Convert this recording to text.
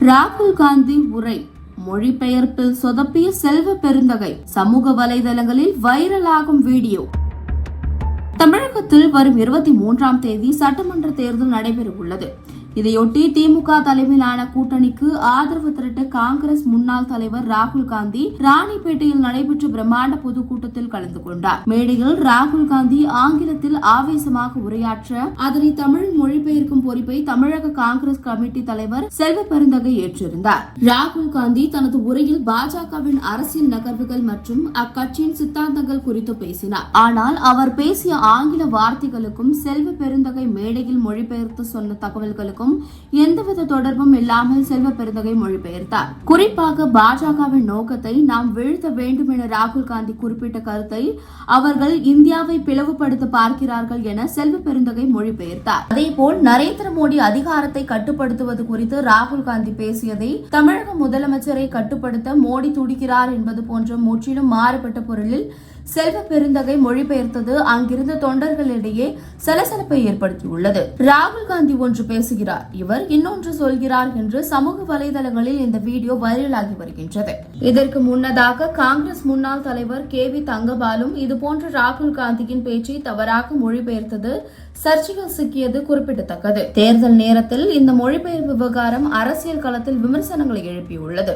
ராகுல் காந்தி உரை மொழிபெயர்ப்பில் சொதப்பிய செல்வ பெருந்தகை சமூக வலைதளங்களில் வைரலாகும் வீடியோ. தமிழகத்தில் வரும் 23ஆம் தேதி சட்டமன்ற தேர்தல் நடைபெற உள்ளது. இதையொட்டி திமுக தலைமையிலான கூட்டணிக்கு ஆதரவு திரட்ட காங்கிரஸ் முன்னாள் தலைவர் ராகுல் காந்தி ராணிப்பேட்டையில் நடைபெற்ற பிரம்மாண்ட பொதுக்கூட்டத்தில் கலந்து கொண்டார். மேடையில் ராகுல் காந்தி ஆங்கிலத்தில் ஆவேசமாக உரையாற்ற அதனை தமிழில் மொழிபெயர்க்கும் பொறுப்பை தமிழக காங்கிரஸ் கமிட்டி தலைவர் செல்வ பெருந்தகை ஏற்றிருந்தார். ராகுல் காந்தி தனது உரையில் பாஜகவின் அரசியல் நகர்வுகள் மற்றும் அக்கட்சியின் சித்தாந்தங்கள் குறித்து பேசினார். ஆனால் அவர் பேசிய ஆங்கில வார்த்தைகளுக்கும் செல்வ பெருந்தகை மேடையில் மொழிபெயர்த்து சொன்ன தகவல்களுக்கும் எந்தவித தொடர்பும் இல்லாமல் செல்வ பெருந்தகை மொழிபெயர்த்தார். குறிப்பாக பாஜகவின் நோக்கத்தை நாம் வீழ்த்த வேண்டும் என ராகுல் காந்தி குறிப்பிட்ட கருத்தை அவர்கள் இந்தியாவை பிளவுபடுத்த பார்க்கிறார்கள் என செல்வ பெருந்தகை மொழிபெயர்த்தார். அதேபோல் நரேந்திர மோடி அதிகாரத்தை கட்டுப்படுத்துவது குறித்து ராகுல் காந்தி பேசியதை தமிழக முதலமைச்சரை கட்டுப்படுத்த மோடி துடிக்கிறார் என்பது போன்ற முற்றிலும் மாறுபட்ட பொருளில் செல்வ பெருந்தகை மொழிபெயர்த்தது அங்கிருந்த தொண்டர்களிடையே சலசலப்பை ஏற்படுத்தியுள்ளது. ராகுல் காந்தி ஒன்று பேசுகிறார், இவர் இன்னொன்று சொல்கிறார் என்று சமூக வலைதளங்களில் இந்த வீடியோ வைரலாகி வருகின்றது. இதற்கு முன்னதாக காங்கிரஸ் முன்னாள் தலைவர் KV தங்கபாலும் இதுபோன்ற ராகுல் காந்தியின் பேச்சை தவறாக மொழிபெயர்த்தது சர்ச்சையில் சிக்கியது குறிப்பிடத்தக்கது. தேர்தல் நேரத்தில் இந்த மொழிபெயர்ப்பு விவகாரம் அரசியல் களத்தில் விமர்சனங்களை எழுப்பியுள்ளது.